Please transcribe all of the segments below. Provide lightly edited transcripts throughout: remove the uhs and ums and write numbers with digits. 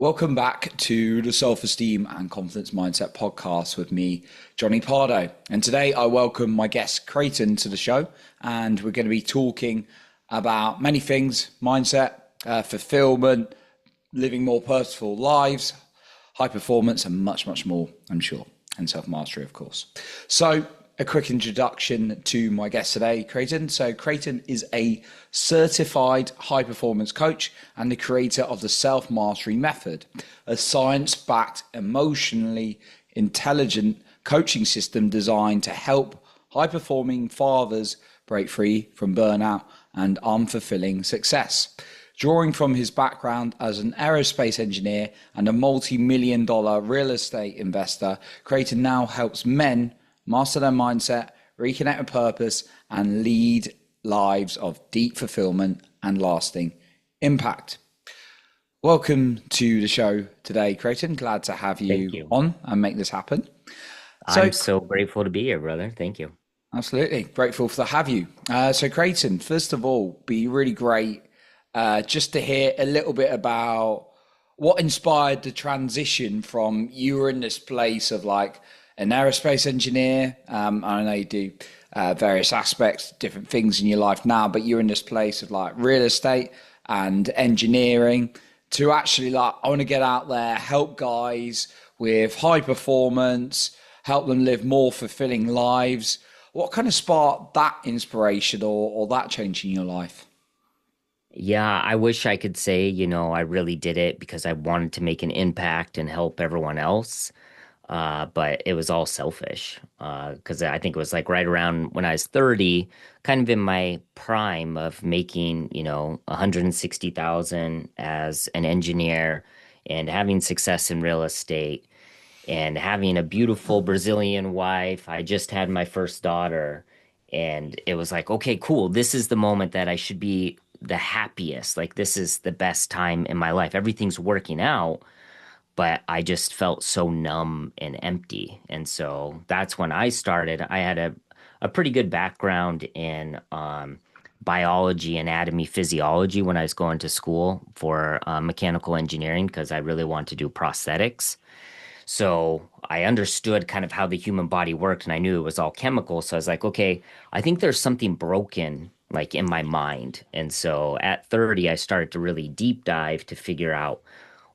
Welcome back to the Self-Esteem and Confidence Mindset podcast with me, Johnny Pardo. And today I welcome my guest, Creighton, to the show. And we're going to be talking about many things: mindset, fulfillment, living more purposeful lives, high performance, and much, much more, I'm sure, and self-mastery, of course. So a quick introduction to my guest today, Creighton. So Creighton is a certified high performance coach and the creator of the self-mastery method, a science-backed, emotionally intelligent coaching system designed to help high performing fathers break free from burnout and unfulfilling success. Drawing from his background as an aerospace engineer and a multi-million-dollar real estate investor, Creighton now helps men master their mindset, reconnect with purpose, and lead lives of deep fulfillment and lasting impact. Welcome to the show today, Creighton. Glad to have you on and make this happen. I'm so grateful to be here, brother. Thank you. Absolutely. Grateful to have you. So Creighton, first of all, be really great just to hear a little bit about what inspired the transition from you were in this place of like an aerospace engineer. I know you do various aspects, different things in your life now, but you're in this place of like real estate and engineering to actually like, I want to get out there, help guys with high performance, help them live more fulfilling lives. What kind of sparked that inspiration or that change in your life? Yeah, I wish I could say, I really did it because I wanted to make an impact and help everyone else. But it was all selfish. Because I think it was like right around when I was 30, kind of in my prime of making, 160,000 as an engineer and having success in real estate and having a beautiful Brazilian wife. I just had my first daughter, and it was like, okay, cool. This is the moment that I should be the happiest. Like, this is the best time in my life. Everything's working out, but I just felt so numb and empty. And so that's when I started. I had a pretty good background in biology, anatomy, physiology when I was going to school for mechanical engineering because I really wanted to do prosthetics. So I understood kind of how the human body worked and I knew it was all chemical. So I was like, okay, I think there's something broken like in my mind. And so at 30, I started to really deep dive to figure out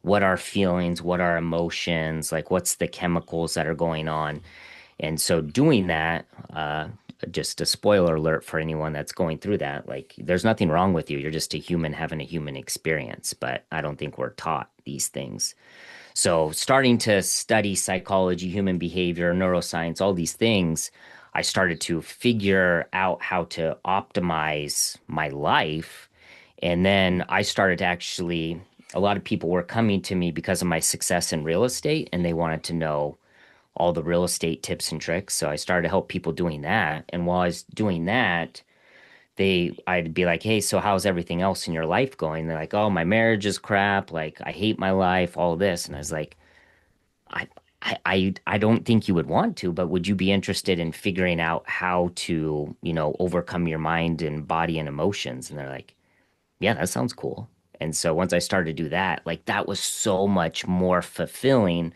what are feelings, what are emotions, like what's the chemicals that are going on. And so doing that, just a spoiler alert for anyone that's going through that, like there's nothing wrong with you. You're just a human having a human experience, but I don't think we're taught these things. So, starting to study psychology, human behavior, neuroscience, all these things, I started to figure out how to optimize my life. And then I started to actually, a lot of people were coming to me because of my success in real estate, and they wanted to know all the real estate tips and tricks. So, I started to help people doing that. And while I was doing that, I'd be like, hey, so how's everything else in your life going? They're like, oh, my marriage is crap. Like, I hate my life, all this. And I was like, I, I don't think you would want to, but would you be interested in figuring out how to, overcome your mind and body and emotions? And they're like, yeah, that sounds cool. And so once I started to do that, like that was so much more fulfilling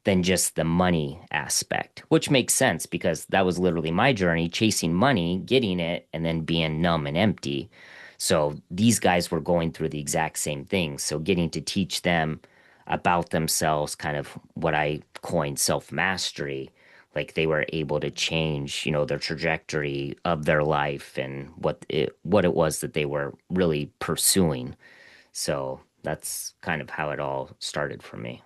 than just the money aspect, which makes sense because that was literally my journey, chasing money, getting it, and then being numb and empty. So these guys were going through the exact same thing. So getting to teach them about themselves, kind of what I coined self-mastery, like they were able to change, their trajectory of their life and what it was that they were really pursuing. So that's kind of how it all started for me.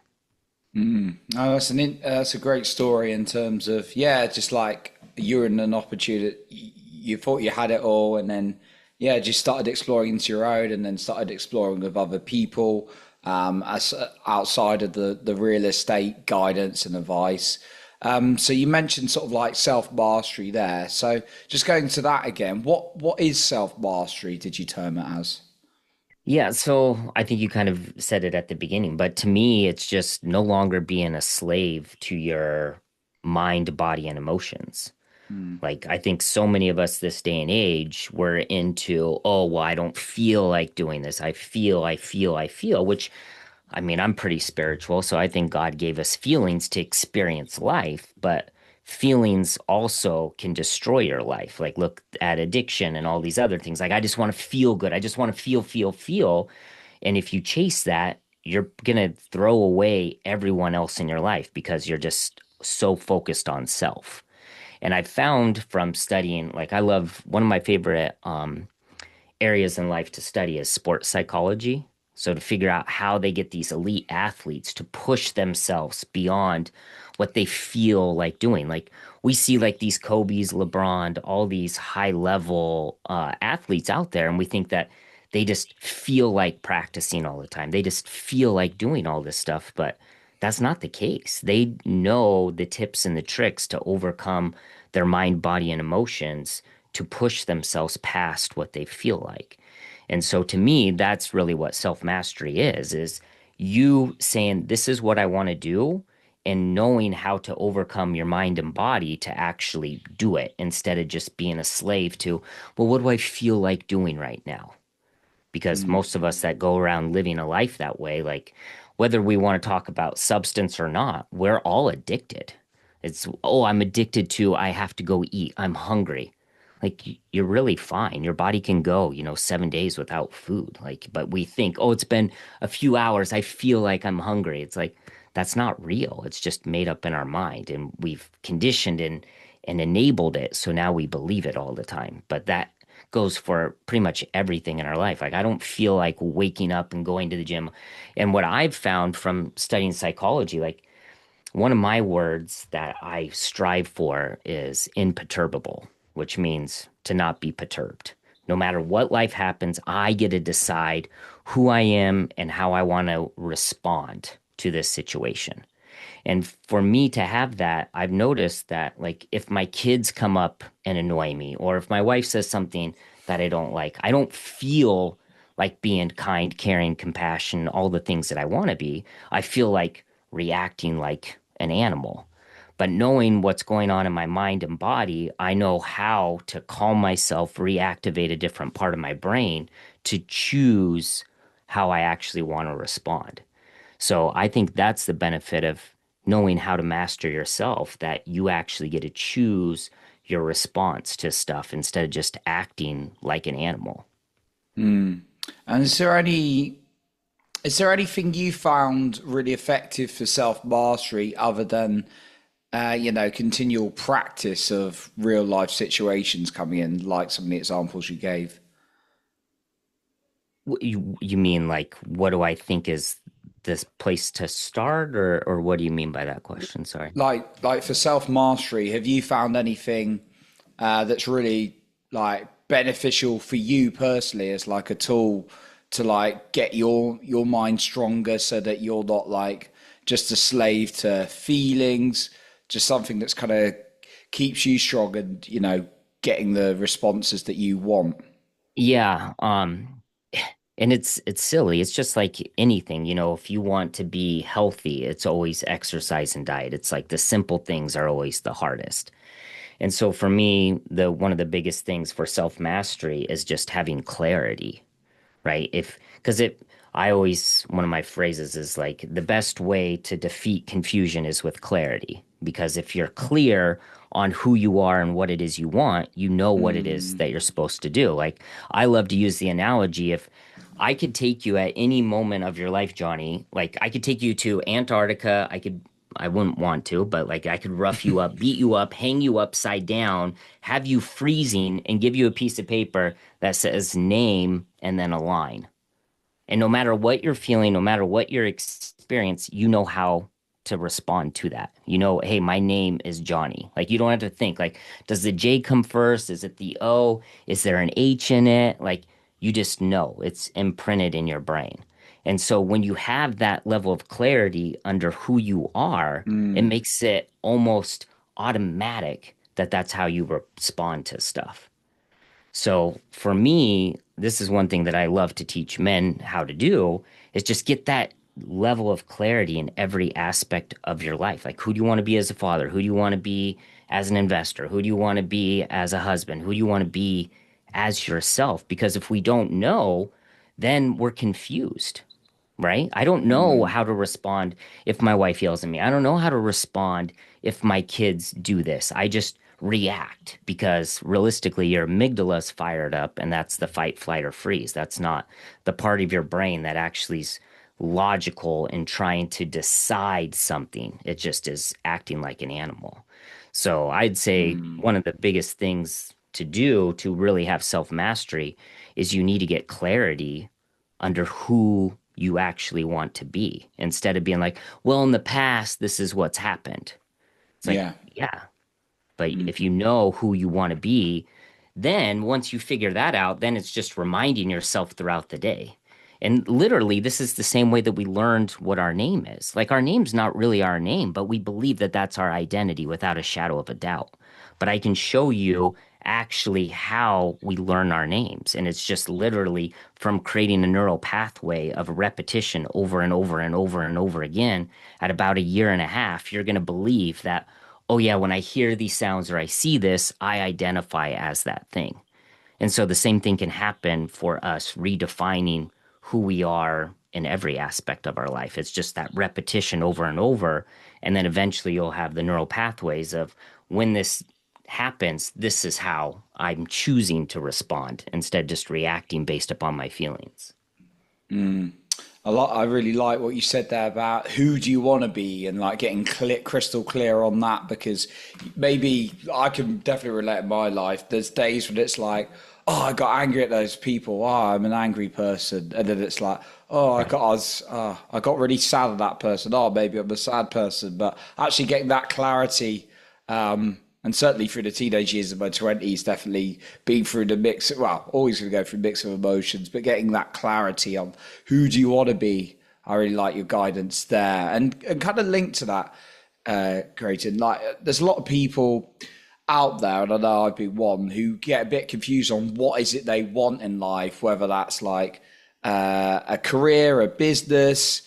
Oh, that's a great story in terms of just like you're in an opportunity, you thought you had it all, and then just started exploring into your own, and then started exploring with other people, as outside of the real estate guidance and advice. So you mentioned sort of like self mastery there. So just going to that again, what is self mastery? Did you term it as? Yeah, so I think you kind of said it at the beginning, but to me, it's just no longer being a slave to your mind, body, and emotions. Hmm. Like, I think so many of us this day and age, we're into, oh, well, I don't feel like doing this. I feel, which I mean, I'm pretty spiritual, so I think God gave us feelings to experience life, but feelings also can destroy your life. Like, look at addiction and all these other things. Like, I just want to feel good. I just want to feel, feel, feel. And if you chase that, you're going to throw away everyone else in your life because you're just so focused on self. And I found from studying, like, I love one of my favorite areas in life to study is sports psychology. So to figure out how they get these elite athletes to push themselves beyond what they feel like doing. Like we see like these Kobe's, LeBron, all these high level athletes out there, and we think that they just feel like practicing all the time. They just feel like doing all this stuff, but that's not the case. They know the tips and the tricks to overcome their mind, body, and emotions to push themselves past what they feel like. And so to me, that's really what self-mastery is you saying, this is what I want to do, and knowing how to overcome your mind and body to actually do it instead of just being a slave to, well, what do I feel like doing right now? Because Mm. most of us that go around living a life that way, like whether we want to talk about substance or not, we're all addicted. It's, oh, I'm addicted to, I have to go eat. I'm hungry. Like you're really fine. Your body can go, 7 days without food. Like, but we think, oh, it's been a few hours. I feel like I'm hungry. It's like, that's not real. It's just made up in our mind and we've conditioned and enabled it. So now we believe it all the time. But that goes for pretty much everything in our life. Like I don't feel like waking up and going to the gym. And what I've found from studying psychology, like one of my words that I strive for is imperturbable, which means to not be perturbed. No matter what life happens, I get to decide who I am and how I want to respond to this situation. And for me to have that, I've noticed that like if my kids come up and annoy me, or if my wife says something that I don't like, I don't feel like being kind, caring, compassion, all the things that I want to be. I feel like reacting like an animal. But knowing what's going on in my mind and body, I know how to calm myself, reactivate a different part of my brain to choose how I actually want to respond. So I think that's the benefit of knowing how to master yourself, that you actually get to choose your response to stuff instead of just acting like an animal. And is there anything you found really effective for self mastery other than continual practice of real life situations coming in, like some of the examples you gave? You mean like what do I think is this place to start, or what do you mean by that question? Sorry. Like for self mastery, have you found anything that's really like beneficial for you personally as like a tool to like get your mind stronger so that you're not like just a slave to feelings, just something that's kind of keeps you strong and getting the responses that you want. Yeah, and it's silly. It's just like anything, if you want to be healthy, it's always exercise and diet. It's like the simple things are always the hardest. And so for me, the one of the biggest things for self-mastery is just having clarity, right? If because it I always one of my phrases is like the best way to defeat confusion is with clarity. Because if you're clear on who you are and what it is you want, you know what it is Mm, that you're supposed to do. Like I love to use the analogy, if I could take you at any moment of your life, Johnny, like I could take you to Antarctica, I wouldn't want to, but like I could rough you up, beat you up, hang you upside down, have you freezing, and give you a piece of paper that says name and then a line. And no matter what you're feeling, no matter what your experience, you know how to respond to that. You know, hey, my name is Johnny. Like you don't have to think like, does the J come first? Is it the O? Is there an H in it? Like you just know it's imprinted in your brain. And so when you have that level of clarity under who you are, it mm, makes it almost automatic that that's how you respond to stuff. So for me, this is one thing that I love to teach men how to do is just get that level of clarity in every aspect of your life. Like who do you want to be as a father? Who do you want to be as an investor? Who do you want to be as a husband? Who do you want to be as yourself? Because if we don't know, then we're confused. right? I don't know Mm, how to respond if my wife yells at me. I don't know how to respond if my kids do this. I just react because realistically, your amygdala is fired up, and that's the fight, flight, or freeze. That's not the part of your brain that actually is logical in trying to decide something. It just is acting like an animal. So I'd say mm, one of the biggest things to do to really have self mastery is you need to get clarity under who you actually want to be instead of being like, well, in the past, this is what's happened. It's like, yeah. yeah, but Mm, if you know who you want to be, then once you figure that out, then it's just reminding yourself throughout the day. And literally, this is the same way that we learned what our name is. Like, our name's not really our name, but we believe that that's our identity without a shadow of a doubt. But I can show you actually how we learn our names. And it's just literally from creating a neural pathway of repetition over and over and over and over again. At about a year and a half, you're going to believe that, oh, yeah, when I hear these sounds or I see this, I identify as that thing. And so the same thing can happen for us redefining who we are in every aspect of our life. It's just that repetition over and over. And then eventually you'll have the neural pathways of when this happens, this is how I'm choosing to respond instead of just reacting based upon my feelings. mm. I really like what you said there about who do you want to be and like getting crystal clear on that because maybe I can definitely relate in my life. There's days when it's like, oh, I got angry at those people. Oh, I'm an angry person, and then it's like, oh, Right. I got really sad at that person. Oh, maybe I'm a sad person. But actually getting that clarity. And certainly through the teenage years of my 20s, definitely being through the mix, well, always going to go through a mix of emotions, but getting that clarity on who do you want to be. I really like your guidance there. And kind of linked to that, Creighton, like there's a lot of people out there, and I know I'd be one, who get a bit confused on what is it they want in life, whether that's like a career, a business,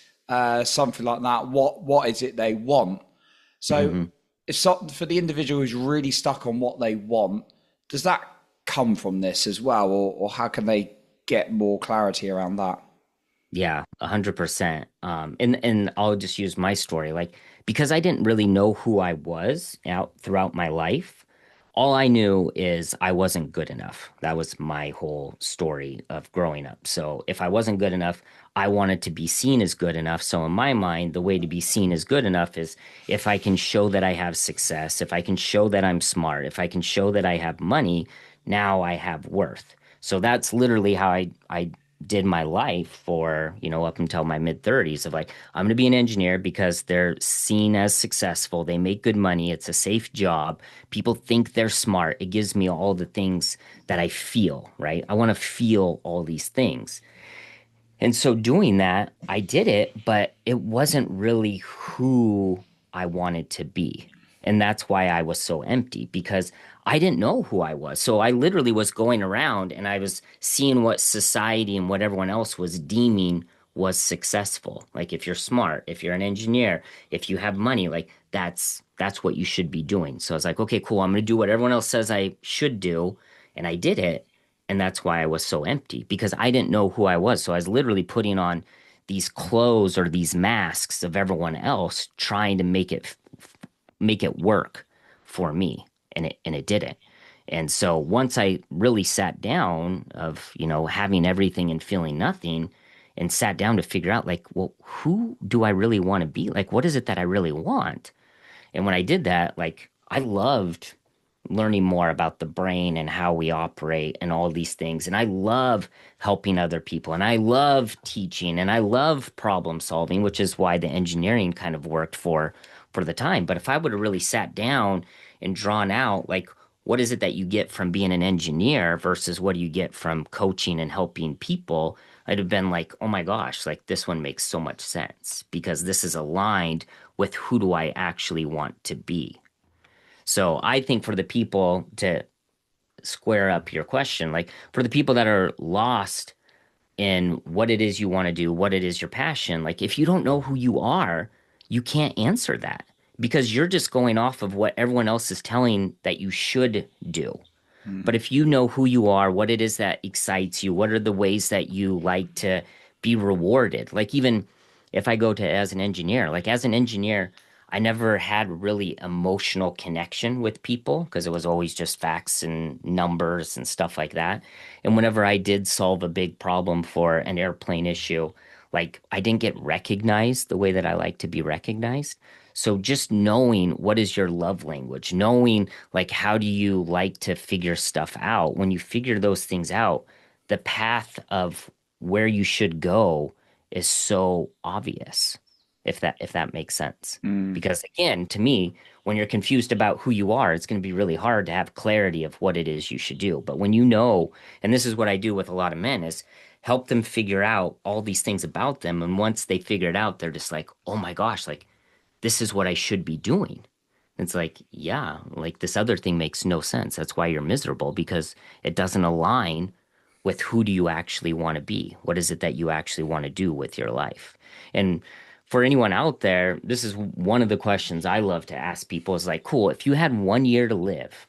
something like that. What is it they want? So, Hmm. if so, for the individual who's really stuck on what they want, does that come from this as well, or how can they get more clarity around that? Yeah, 100%. And I'll just use my story. Like, because I didn't really know who I was out throughout my life, all I knew is I wasn't good enough. That was my whole story of growing up. So if I wasn't good enough, I wanted to be seen as good enough. So in my mind, the way to be seen as good enough is if I can show that I have success, if I can show that I'm smart, if I can show that I have money, now I have worth. So that's literally how I did my life for, up until my mid 30s of like, I'm going to be an engineer because they're seen as successful. They make good money. It's a safe job. People think they're smart. It gives me all the things that I feel, right? I want to feel all these things. And so doing that, I did it, but it wasn't really who I wanted to be. And that's why I was so empty because I didn't know who I was. So I literally was going around and I was seeing what society and what everyone else was deeming was successful. Like if you're smart, if you're an engineer, if you have money, like that's what you should be doing. So I was like, okay, cool. I'm going to do what everyone else says I should do, and I did it. And that's why I was so empty because I didn't know who I was. So I was literally putting on these clothes or these masks of everyone else trying to make it work for me, and it didn't. And so once I really sat down of, having everything and feeling nothing and sat down to figure out like, well, who do I really want to be? Like what is it that I really want? And when I did that, like I loved learning more about the brain and how we operate and all these things. And I love helping other people and I love teaching and I love problem solving, which is why the engineering kind of worked for the time. But if I would have really sat down and drawn out like what is it that you get from being an engineer versus what do you get from coaching and helping people, I'd have been like, oh my gosh, like this one makes so much sense because this is aligned with who do I actually want to be. So I think for the people to square up your question, like for the people that are lost in what it is you want to do, what it is your passion, like if you don't know who you are, you can't answer that because you're just going off of what everyone else is telling that you should do. But if you know who you are, what it is that excites you, what are the ways that you like to be rewarded. Like even if I go to as an engineer, like as an engineer, I never had really emotional connection with people because it was always just facts and numbers and stuff like that. And whenever I did solve a big problem for an airplane issue, like I didn't get recognized the way that I like to be recognized. So just knowing what is your love language, knowing like how do you like to figure stuff out, when you figure those things out, the path of where you should go is so obvious, if that makes sense. Mm. Because again, to me, when you're confused about who you are, it's going to be really hard to have clarity of what it is you should do. But when you know, and this is what I do with a lot of men, is help them figure out all these things about them. And once they figure it out, they're just like, oh my gosh, like this is what I should be doing. It's like, yeah, like this other thing makes no sense. That's why you're miserable because it doesn't align with who do you actually want to be? What is it that you actually want to do with your life? And for anyone out there, this is one of the questions I love to ask people is like, cool, if you had 1 year to live,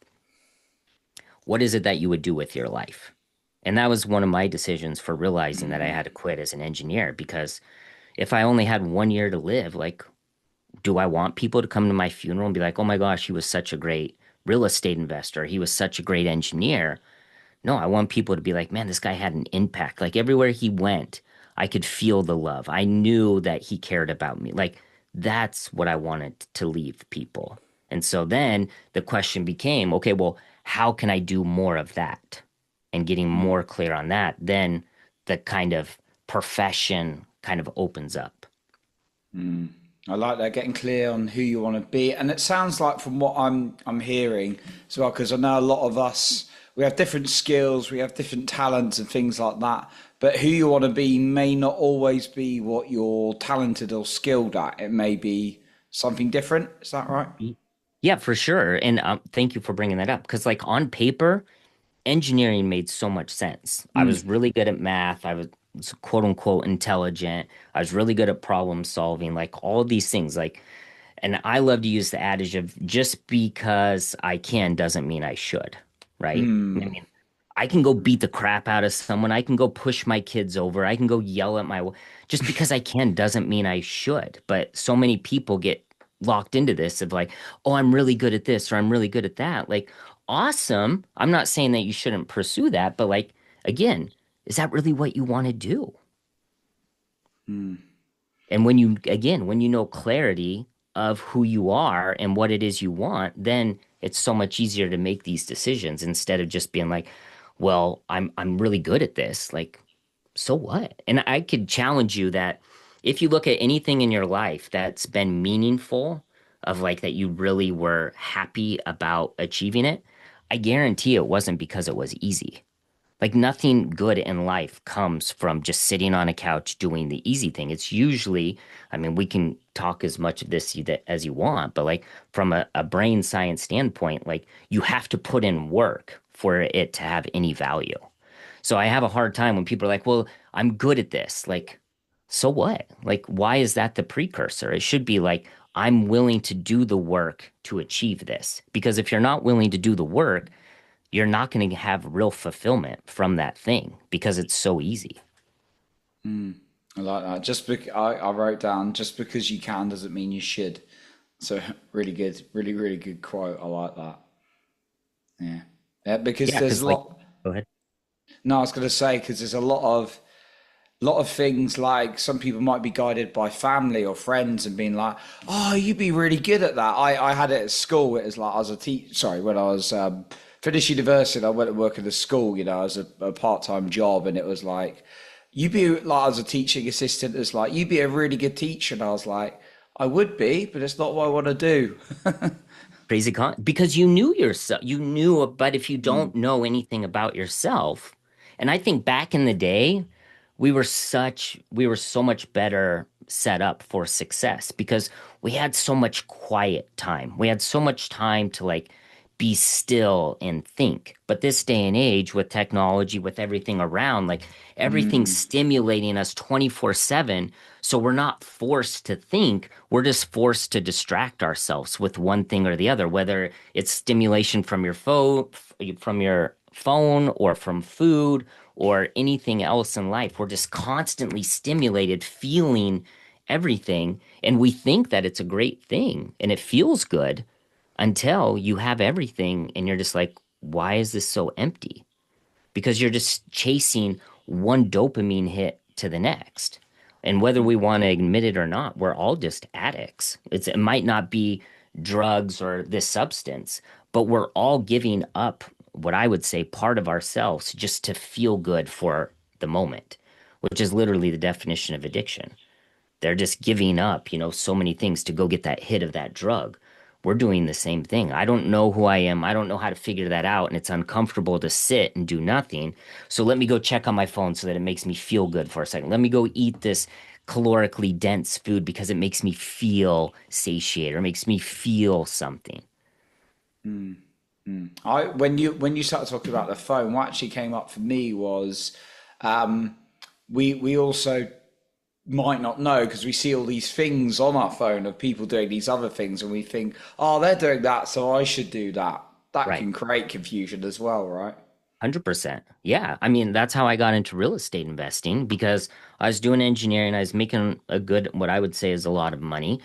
what is it that you would do with your life? And that was one of my decisions for realizing that I Mm. had to quit as an engineer because if I only had 1 year to live, like, do I want people to come to my funeral and be like, oh my gosh, he was such a great real estate investor. He was such a great engineer. No, I want people to be like, man, this guy had an impact. Like everywhere he went, I could feel the love. I knew that he cared about me. Like that's what I wanted to leave people. And so then the question became, okay, well, how can I do more of that? And getting Mm. more clear on that, then the kind of profession kind of opens up. Mm. I like that, getting clear on who you want to be. And it sounds like from what I'm hearing as well, because I know a lot of us we have different skills, we have different talents and things like that. But who you want to be may not always be what you're talented or skilled at. It may be something different. Is that right? Yeah, for sure. And thank you for bringing that up because, like, on paper, engineering made so much sense. I was Mm. really good at math. I was quote unquote intelligent. I was really good at problem solving, like all these things. Like, and I love to use the adage of just because I can doesn't mean I should, right? I Mm. mean, I can go beat the crap out of someone. I can go push my kids over. I can go yell at my, just because I can doesn't mean I should. But so many people get locked into this of like, oh, I'm really good at this or I'm really good at that. Like, awesome. I'm not saying that you shouldn't pursue that, but like, again, is that really what you want to do? Mm. And when you, again, when you know clarity of who you are and what it is you want, then it's so much easier to make these decisions instead of just being like, well, I'm really good at this. Like, so what? And I could challenge you that if you look at anything in your life that's been meaningful, of like that you really were happy about achieving it, I guarantee it wasn't because it was easy. Like nothing good in life comes from just sitting on a couch doing the easy thing. It's usually, I mean, we can talk as much of this as you want, but like from a brain science standpoint, like you have to put in work for it to have any value. So I have a hard time when people are like, well, I'm good at this. Like, so what? Like, why is that the precursor? It should be like, I'm willing to do the work to achieve this. Because if you're not willing to do the work, you're not going to have real fulfillment from that thing because it's so easy. Mm. I like that. I wrote down just because you can doesn't mean you should. So really good, really good quote. I like that. Yeah, yeah. Because Yeah, there's a because like, lot. go ahead. No, I was going to say because there's a lot of things like some people might be guided by family or friends and being like, "Oh, you'd be really good at that." I had it at school. It was like I was a teacher. Sorry, when I was finished university, I went to work at a school. You know, as a part-time job, and it was like you'd be like as a teaching assistant. It's like you'd be a really good teacher, and I was like, I would be, but it's not what I want to do. Crazy because you knew yourself. You knew, but if you Mm. don't know anything about yourself, and I think back in the day, we were so much better set up for success because we had so much quiet time. We had so much time to like be still and think. But this day and age with technology, with everything around, like everything's Mm. stimulating us 24/7. So we're not forced to think. We're just forced to distract ourselves with one thing or the other, whether it's stimulation from your phone, from your phone or from food or anything else in life. We're just constantly stimulated, feeling everything. And we think that it's a great thing and it feels good until you have everything and you're just like, why is this so empty? Because you're just chasing one dopamine hit to the next. And whether we want to admit it or not, we're all just addicts. It might not be drugs or this substance, but we're all giving up what I would say part of ourselves just to feel good for the moment, which is literally the definition of addiction. They're just giving up, so many things to go get that hit of that drug. We're doing the same thing. I don't know who I am. I don't know how to figure that out. And it's uncomfortable to sit and do nothing. So let me go check on my phone so that it makes me feel good for a second. Let me go eat this calorically dense food because it makes me feel satiated or makes me feel something. I when you started talking about the phone, what actually came up for me was we also might not know because we see all these things on our phone of people doing these other things, and we think, oh, they're doing that, so I should do that. That Right. can create confusion as well, right? 100%. Yeah. I mean, that's how I got into real estate investing because I was doing engineering. I was making a good, what I would say is a lot of money,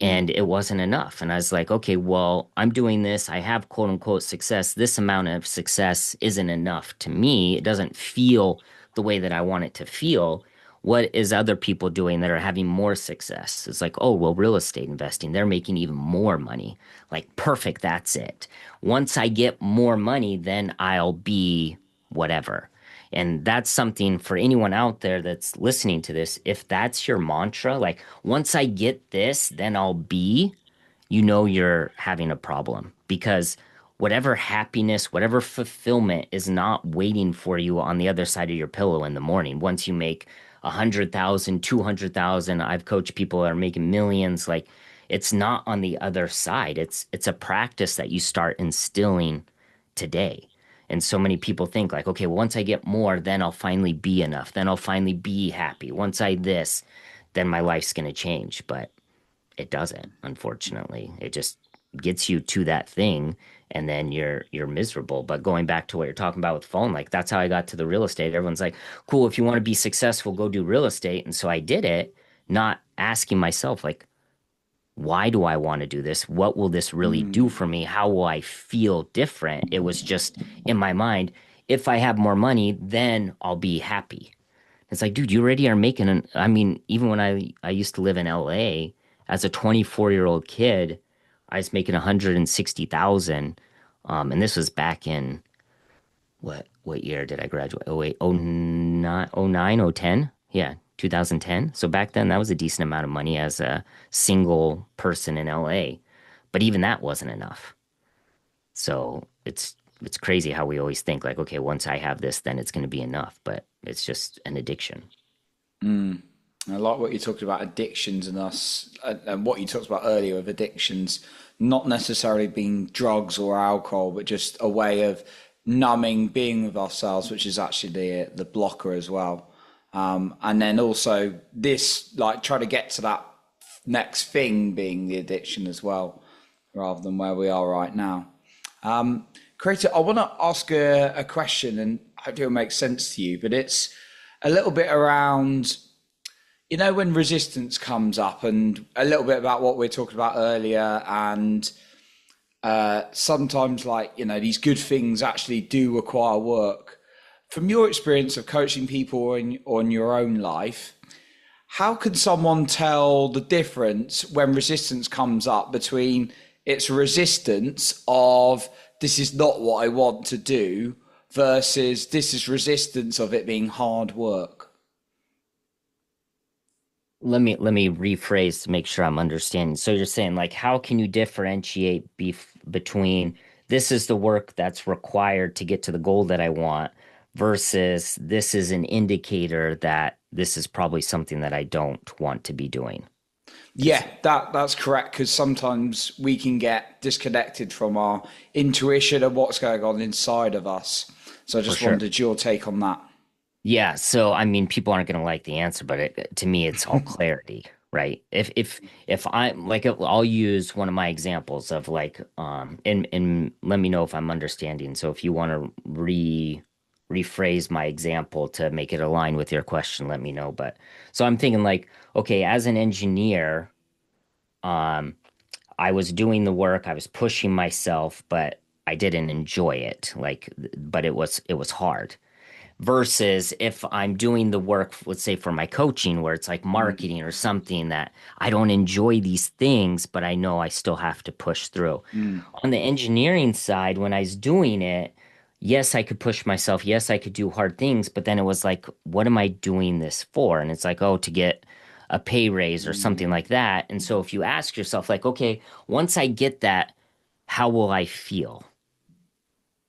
and it wasn't enough. And I was like, okay, well, I'm doing this. I have quote unquote success. This amount of success isn't enough to me. It doesn't feel the way that I want it to feel. What is other people doing that are having more success? It's like, oh, well, real estate investing, they're making even more money. Like, perfect, that's it. Once I get more money, then I'll be whatever. And that's something for anyone out there that's listening to this. If that's your mantra, like, once I get this, then I'll be, you're having a problem because whatever happiness, whatever fulfillment is not waiting for you on the other side of your pillow in the morning. Once you make 100,000, 200,000, I've coached people that are making millions. Like, it's not on the other side. It's a practice that you start instilling today. And so many people think like, okay, well, once I get more, then I'll finally be enough. Then I'll finally be happy. Once I this, then my life's going to change. But it doesn't, unfortunately. It just gets you to that thing and then you're miserable. But going back to what you're talking about with phone, like that's how I got to the real estate. Everyone's like, cool, if you want to be successful, go do real estate. And so I did it, not asking myself, like, why do I want to do this? What will this really do for me? How will I feel different? It was just in my mind, if I have more money, then I'll be happy. It's like, dude, you already are making I mean, even when I used to live in LA as a 24-year-old kid, I was making 160,000. And this was back in what year did I graduate? Oh wait, oh nine, oh nine, oh 10. Yeah, 2010. So back then that was a decent amount of money as a single person in LA. But even that wasn't enough. So it's crazy how we always think like, okay, once I have this, then it's going to be enough. But it's just an addiction. I like what you talked about addictions and us, and what you talked about earlier of addictions, not necessarily being drugs or alcohol, but just a way of numbing being with ourselves, which is actually the blocker as well. And then also this, like, try to get to that next thing being the addiction as well, rather than where we are right now. Creator, I want to ask a question, and hopefully it'll make sense to you, but it's a little bit around, when resistance comes up, and a little bit about what we are talking about earlier, and sometimes, like, these good things actually do require work. From your experience of coaching people on your own life, how can someone tell the difference when resistance comes up between its resistance of this is not what I want to do versus this is resistance of it being hard work? Let me rephrase to make sure I'm understanding. So you're saying like how can you differentiate between this is the work that's required to get to the goal that I want versus this is an indicator that this is probably something that I don't want to be doing. Is Yeah, that's correct. Because sometimes we can get disconnected from our intuition and what's going on inside of us. So I for just sure. wondered your take on that. Yeah, so I mean people aren't going to like the answer, but to me it's all clarity, right? If I'm like, I'll use one of my examples of like, and let me know if I'm understanding. So if you want to rephrase my example to make it align with your question, let me know. But so I'm thinking like, okay, as an engineer, um, I was doing the work, I was pushing myself, but I didn't enjoy it. Like, but it was hard versus if I'm doing the work, let's say for my coaching, where it's like Mm, marketing or something that I don't enjoy these things, but I know I still have to push through. mm, On the engineering side, when I was doing it, yes, I could push myself. Yes, I could do hard things, but then it was like, what am I doing this for? And it's like, oh, to get a pay raise or something mm, like that. And so if you ask yourself, like, okay, once I get that, how will I feel?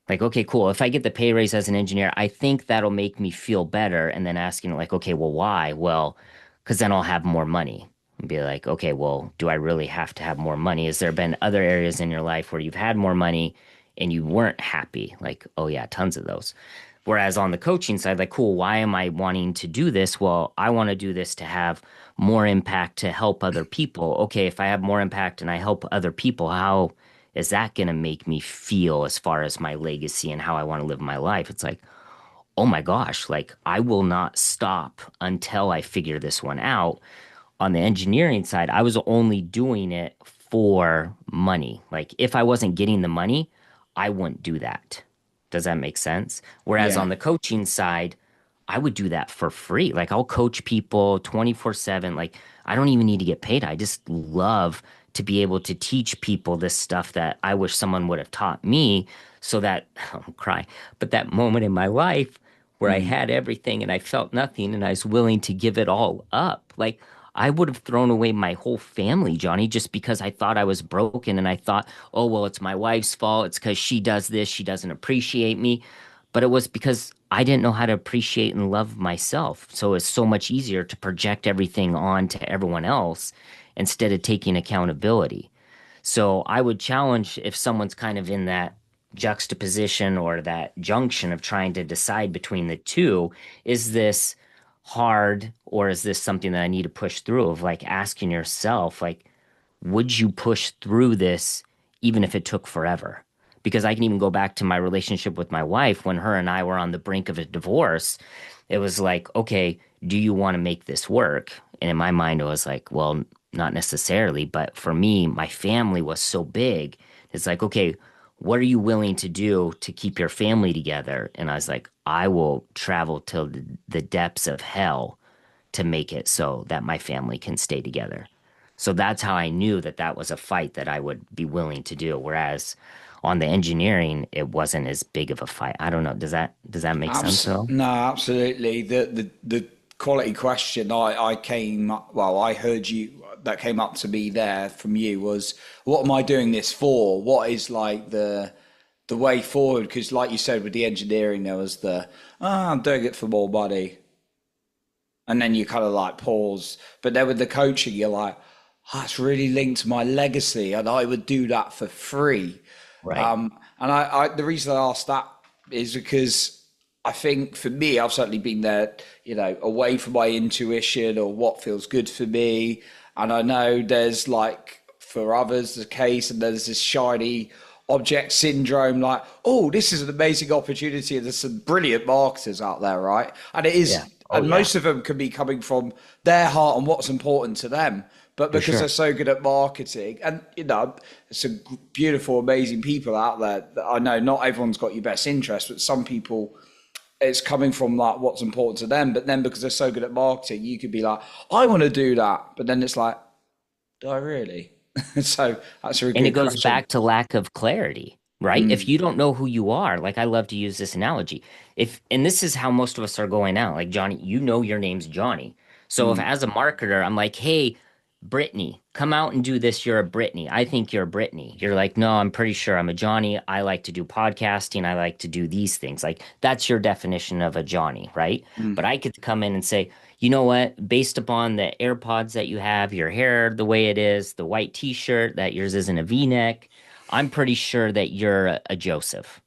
Like, okay, cool. If I get the pay raise as an engineer, I think that'll make me feel better. And then asking, like, okay, well, why? Well, because then I'll have more money. And be like, okay, well, do I really have to have more money? Has there been other areas in your life where you've had more money and you weren't happy? Like, oh, yeah, tons of those. Whereas on the coaching side, like, cool, why am I wanting to do this? Well, I want to do this to have more impact to help other people. Okay, if I have more impact and I help other people, how is that going to make me feel as far as my legacy and how I want to live my life? It's like, oh my gosh, like I will not stop until I figure this one out. On the engineering side, I was only doing it for money. Like if I wasn't getting the money, I wouldn't do that. Does that make sense? Whereas yeah. on the coaching side, I would do that for free. Like I'll coach people 24/7. Like I don't even need to get paid. I just love to be able to teach people this stuff that I wish someone would have taught me so that I'll cry. But that moment in my life where I Mm, had everything and I felt nothing and I was willing to give it all up. Like I would have thrown away my whole family, Johnny, just because I thought I was broken and I thought, oh, well, it's my wife's fault. It's because she does this. She doesn't appreciate me. But it was because I didn't know how to appreciate and love myself. So it's so much easier to project everything on to everyone else instead of taking accountability. So I would challenge if someone's kind of in that juxtaposition or that junction of trying to decide between the two, is this hard or is this something that I need to push through? Of like asking yourself, like, would you push through this even if it took forever? Because I can even go back to my relationship with my wife when her and I were on the brink of a divorce. It was like, okay, do you want to make this work? And in my mind, it was like, well, not necessarily. But for me, my family was so big. It's like, okay, what are you willing to do to keep your family together? And I was like, I will travel to the depths of hell to make it so that my family can stay together. So that's how I knew that that was a fight that I would be willing to do. Whereas on the engineering, it wasn't as big of a fight. I don't know. Does that make sense though? No, absolutely. The quality question I came well, I heard you that came up to me there from you was, what am I doing this for? What is like the way forward? Because like you said with the engineering, there was I'm doing it for more money, and then you kind of like pause. But then with the coaching, you're like, oh, it's really linked to my legacy, and I would do that for free. Right. And the reason I asked that is because I think for me, I've certainly been there, away from my intuition or what feels good for me. And I know there's like for others the case, and there's this shiny object syndrome, like, oh, this is an amazing opportunity, and there's some brilliant marketers out there, right? And it Yeah. is, Oh and yeah, most of them can be coming from their heart and what's important to them. But for because they're sure. so good at marketing, and there's some beautiful, amazing people out there. That I know not everyone's got your best interest, but some people, it's coming from like what's important to them. But then because they're so good at marketing, you could be like, I want to do that, but then it's like, do I really? So that's a really And it good goes question. back to lack of clarity, right? If you don't know who you are, like I love to use this analogy. And this is how most of us are going out, like Johnny, you know your name's Johnny. So if as a marketer, I'm like, hey, Brittany, come out and do this. You're a Brittany. I think you're a Brittany. You're like, no, I'm pretty sure I'm a Johnny. I like to do podcasting. I like to do these things. Like that's your definition of a Johnny, right? But I could come in and say, you know what? Based upon the AirPods that you have, your hair the way it is, the white t-shirt, that yours isn't a V-neck, I'm pretty sure that you're a Joseph.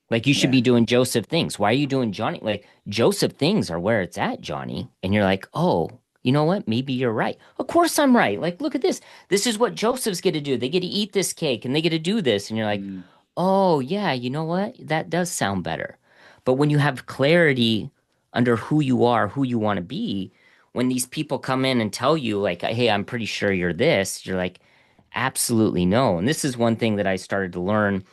Like you should Yeah. be doing Joseph things. Why are you doing Johnny? Like Joseph things are where it's at, Johnny. And you're like, oh, you know what? Maybe you're right. Of course I'm right. Like, look at this. This is what Joseph's get to do. They get to eat this cake and they get to do this. And you're like, Mm, oh, yeah, you know what? That does sound better. But when you have clarity under who you are, who you want to be, when these people come in and tell you, like, hey, I'm pretty sure you're this, you're like, absolutely no. And this is one thing that I started to learn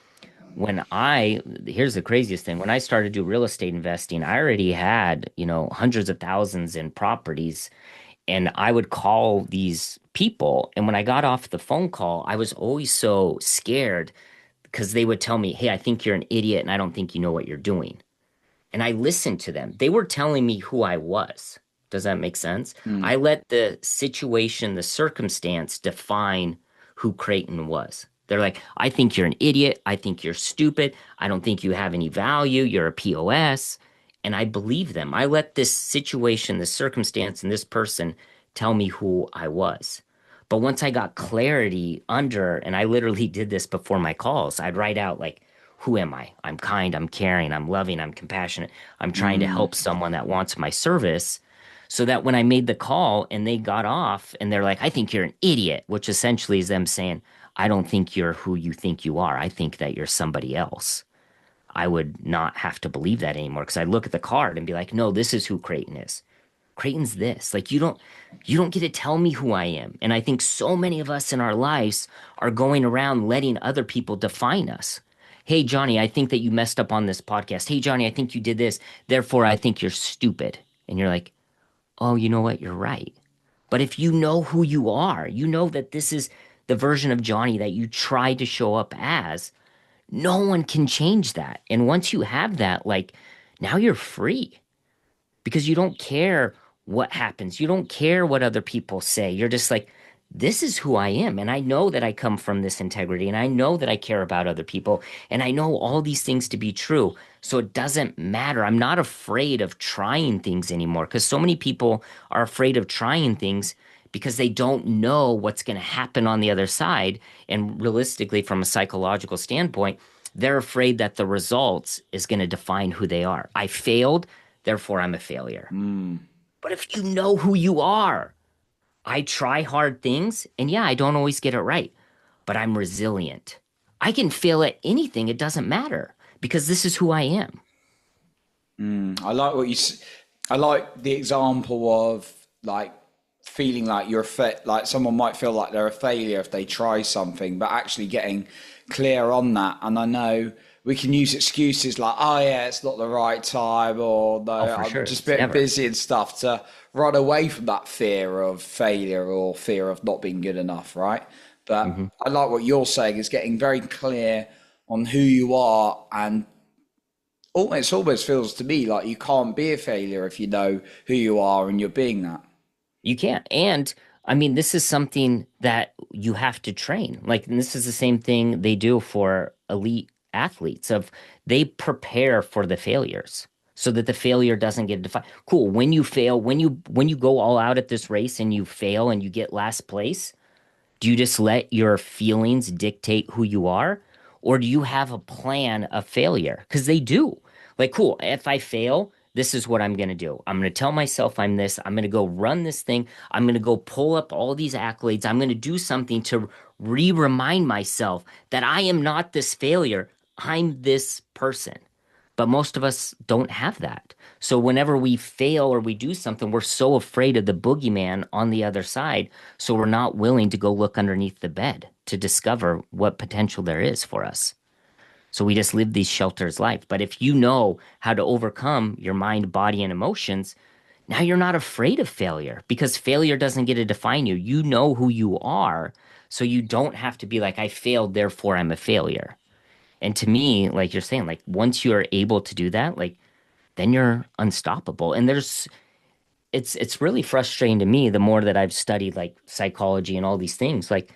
here's the craziest thing. When I started to do real estate investing, I already had, hundreds of thousands in properties. And I would call these people. And when I got off the phone call, I was always so scared because they would tell me, hey, I think you're an idiot and I don't think you know what you're doing. And I listened to them. They were telling me who I was. Does that make sense? I mm, let the situation, the circumstance define who Creighton was. They're like, I think you're an idiot. I think you're stupid. I don't think you have any value. You're a POS. And I believe them. I let this situation, this circumstance, and this person tell me who I was. But once I got clarity under, and I literally did this before my calls, I'd write out like, who am I? I'm kind, I'm caring, I'm loving, I'm compassionate. I'm trying to mm, help someone that wants my service so that when I made the call and they got off and they're like, I think you're an idiot, which essentially is them saying, I don't think you're who you think you are. I think that you're somebody else. I would not have to believe that anymore because I'd look at the card and be like, no, this is who Creighton is. Creighton's this. Like you don't get to tell me who I am. And I think so many of us in our lives are going around letting other people define us. Hey Johnny, I think that you messed up on this podcast. Hey Johnny, I think you did this. Therefore, I think you're stupid. And you're like, "Oh, you know what? You're right." But if you know who you are, you know that this is the version of Johnny that you tried to show up as. No one can change that. And once you have that, like now you're free because you don't care what happens. You don't care what other people say. You're just like, this is who I am. And I know that I come from this integrity and I know that I care about other people and I know all these things to be true. So it doesn't matter. I'm not afraid of trying things anymore because so many people are afraid of trying things because they don't know what's going to happen on the other side. And realistically, from a psychological standpoint, they're afraid that the results is going to define who they are. I failed, therefore I'm a failure. mm. But if you know who you are, I try hard things, and yeah, I don't always get it right, but I'm resilient. I can fail at anything, it doesn't matter because this is who I am. I like what I like the example of like feeling like like someone might feel like they're a failure if they try something, but actually getting clear on that. And I know we can use excuses like, oh yeah, it's not the right time, or no, Oh, for I'm sure. just a It's bit never. busy and stuff to run away from that fear of failure or fear of not being good enough, right? But Hmm. I like what you're saying is getting very clear on who you are and almost feels to me like you can't be a failure if you know who you are and you're being that. You can't. And I mean, this is something that you have to train. Like, and this is the same thing they do for elite athletes of they prepare for the failures so that the failure doesn't get defined. Cool. When you fail, when you go all out at this race and you fail and you get last place, do you just let your feelings dictate who you are? Or do you have a plan of failure? Because they do. Like, cool, if I fail, this is what I'm going to do. I'm going to tell myself I'm this. I'm going to go run this thing. I'm going to go pull up all these accolades. I'm going to do something to remind myself that I am not this failure. I'm this person. But most of us don't have that. So whenever we fail or we do something, we're so afraid of the boogeyman on the other side. So we're not willing to go look underneath the bed to discover what potential there is for us. So we just live these shelters life. But if you know how to overcome your mind, body, and emotions, now you're not afraid of failure because failure doesn't get to define you. You know who you are. So you don't have to be like, I failed, therefore I'm a failure. And to me, like you're saying, like once you're able to do that, like then you're unstoppable. And it's really frustrating to me the more that I've studied like psychology and all these things. Like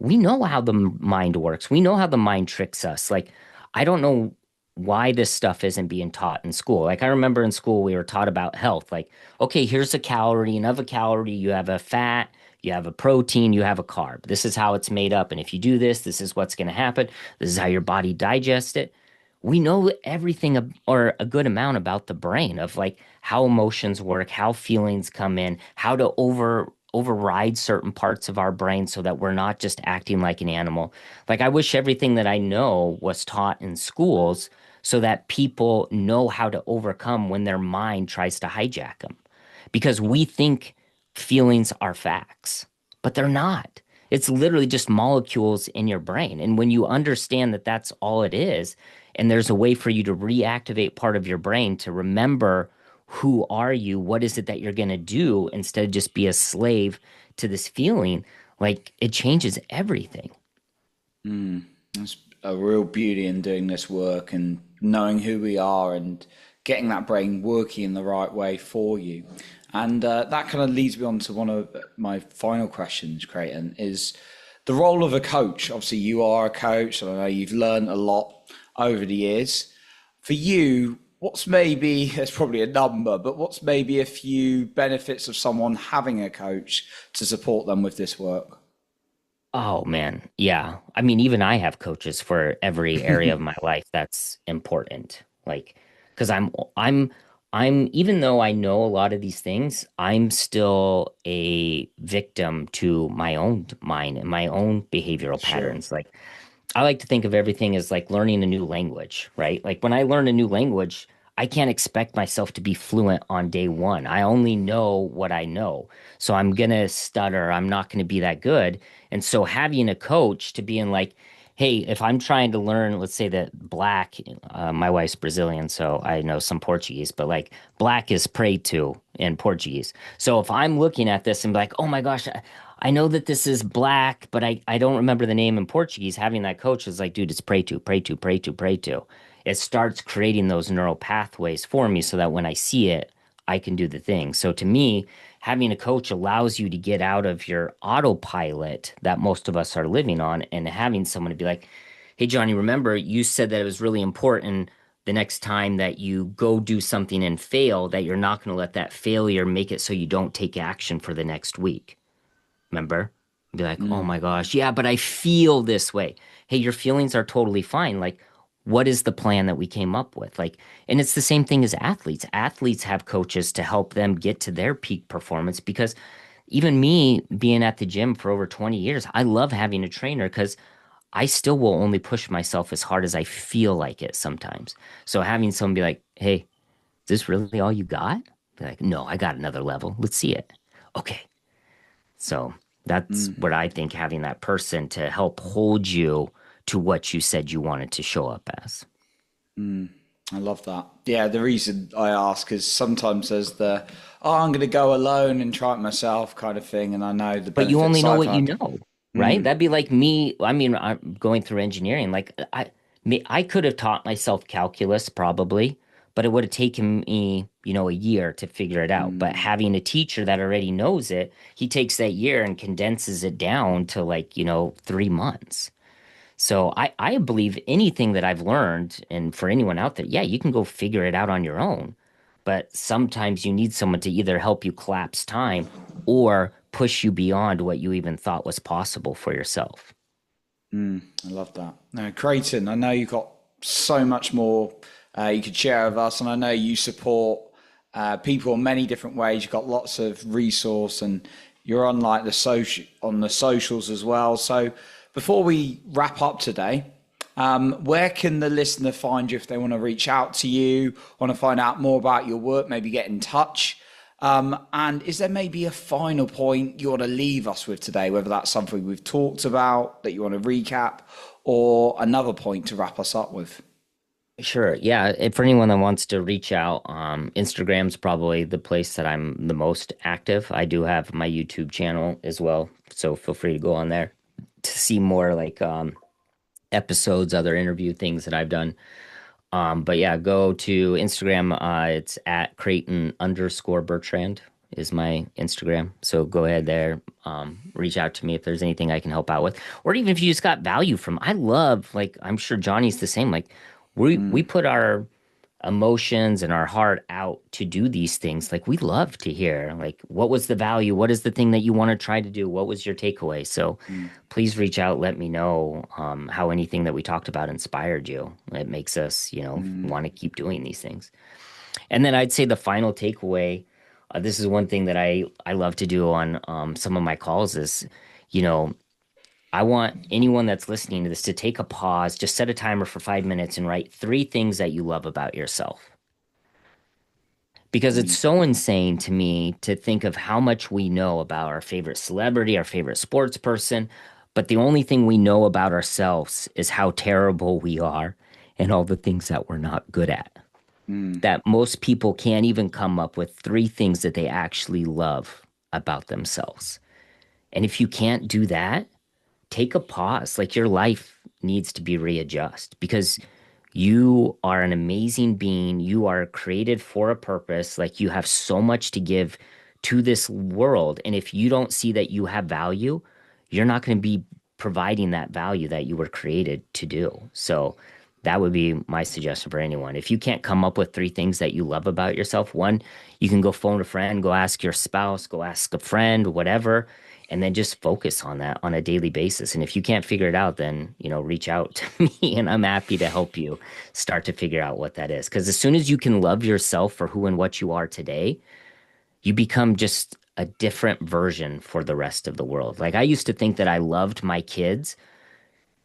we know how the mind works. We know how the mind tricks us. Like I don't know why this stuff isn't being taught in school. Like I remember in school we were taught about health. Like, okay, here's a calorie, and of a calorie you have a fat, you have a protein, you have a carb. This is how it's made up. And if you do this, this is what's going to happen. This is how your body digests it. we know everything or a good amount about the brain of like how emotions work, how feelings come in, how to override certain parts of our brain so that we're not just acting like an animal. Like I wish everything that I know was taught in schools so that people know how to overcome when their mind tries to hijack them. Because we think feelings are facts, but they're not. It's literally just molecules in your brain. And when you understand that that's all it is, and there's a way for you to reactivate part of your brain to remember who are you, what is it that you're going to do instead of just be a slave to this feeling, like it changes everything. There's a real beauty in doing this work and knowing who we are and getting that brain working in the right way for you. And that kind of leads me on to one of my final questions, Creighton, is the role of a coach. Obviously, you are a coach, and I know you've learned a lot over the years. For you, what's maybe, there's probably a number, but what's maybe a few benefits of someone having a coach to support them with this work? Oh man, yeah. I mean, even I have coaches for every area of my life that's important. Like, because I'm even though I know a lot of these things, I'm still a victim to my own mind and my own behavioral Sure. patterns. Like, I like to think of everything as like learning a new language, right? Like when I learn a new language, I can't expect myself to be fluent on day one. I only know what I know. So I'm gonna stutter. I'm not gonna be that good. And so having a coach to be in like, hey, if I'm trying to learn, let's say that black, my wife's Brazilian, so I know some Portuguese, but like black is pray to in Portuguese. So if I'm looking at this and be like, oh my gosh, I know that this is black, but I don't remember the name in Portuguese. Having that coach is like, dude, it's pray to, pray to, pray to, pray to. It starts creating those neural pathways for me so that when I see it, I can do the thing. So to me, having a coach allows you to get out of your autopilot that most of us are living on and having someone to be like, hey, Johnny, remember you said that it was really important the next time that you go do something and fail, that you're not going to let that failure make it so you don't take action for the next week. Remember? Be like, oh my gosh, yeah, but I feel this way. Hey, your feelings are totally fine. Like, what is the plan that we came up with? Like, and it's the same thing as athletes. Athletes have coaches to help them get to their peak performance because even me being at the gym for over 20 years, I love having a trainer because I still will only push myself as hard as I feel like it sometimes. So having someone be like, hey, is this really all you got? Be like, no, I got another level. Let's see it. Okay, so that's what I think having that person to help hold you to what you said you wanted to show up as. I love that. Yeah, the reason I ask is sometimes there's the, oh, I'm going to go alone and try it myself kind of thing. And I know the But you only benefits know I've what you had. know, right? That'd be like me. I mean, I'm going through engineering. Like I could have taught myself calculus probably, but it would have taken me, a year to figure it out. But having a teacher that already knows it, he takes that year and condenses it down to like, 3 months. So I believe anything that I've learned, and for anyone out there, yeah, you can go figure it out on your own. But sometimes you need someone to either help you collapse time or push you beyond what you even thought was possible for yourself. I love that. Now, Creighton, I know you've got so much more you could share with us, and I know you support people in many different ways. You've got lots of resource, and you're on like the socials as well. So, before we wrap up today, where can the listener find you if they want to reach out to you, want to find out more about your work, maybe get in touch? And is there maybe a final point you want to leave us with today, whether that's something we've talked about that you want to recap or another point to wrap us up with? Sure. Yeah. For anyone that wants to reach out, Instagram's probably the place that I'm the most active. I do have my YouTube channel as well. So feel free to go on there to see more like episodes, other interview things that I've done. But yeah, go to Instagram. It's at Creighton_Bertrand is my Instagram. So go ahead there. Reach out to me if there's anything I can help out with, or even if you just got value from. I love, like, I'm sure Johnny's the same. Like we put our emotions and our heart out to do these things, like we love to hear, like, what was the value? What is the thing that you want to try to do? What was your takeaway? So Mm, please reach out, let me know how anything that we talked about inspired you. It makes us, mm, want to keep doing these things. And then I'd say the final takeaway, this is one thing that I love to do on some of my calls is, you know, I want anyone that's listening to this to take a pause, just set a timer for 5 minutes and write three things that you love about yourself. Because it's mm, so insane to me to think of how much we know about our favorite celebrity, our favorite sports person, but the only thing we know about ourselves is how terrible we are and all the things that we're not good at. mm, That most people can't even come up with three things that they actually love about themselves. And if you can't do that, take a pause. Like your life needs to be readjusted because you are an amazing being. You are created for a purpose. Like you have so much to give to this world. And if you don't see that you have value, you're not going to be providing that value that you were created to do. So that would be my suggestion for anyone. If you can't come up with three things that you love about yourself, one, you can go phone a friend, go ask your spouse, go ask a friend, whatever, and then just focus on that on a daily basis. And if you can't figure it out, then, reach out to me and I'm happy to help you start to figure out what that is. Because as soon as you can love yourself for who and what you are today, you become just a different version for the rest of the world. Like I used to think that I loved my kids,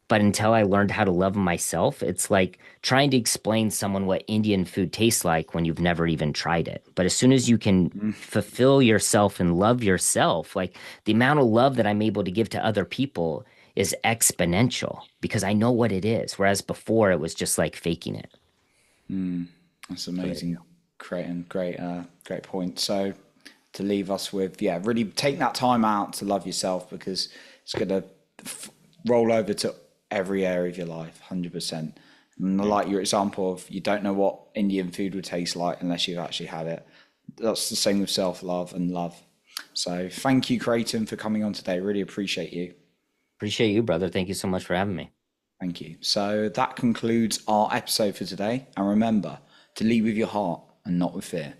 but until I learned how to love myself, it's like trying to explain someone what Indian food tastes like when you've never even tried it. But as soon as you can mm, fulfill yourself and love yourself, like the amount of love that I'm able to give to other people is exponential because I know what it is. Whereas before it was just like faking it. mm. That's So there you amazing, go. Creighton. Great point. So to leave us with, yeah, really take that time out to love yourself because it's going to roll over to every area of your life, 100%. And I Mm. like your example of you don't know what Indian food would taste like unless you've actually had it. That's the same with self-love and love. So thank you, Creighton, for coming on today. Really appreciate you. Appreciate you, brother. Thank you so much for having me. Thank you. So that concludes our episode for today. And remember to lead with your heart and not with fear.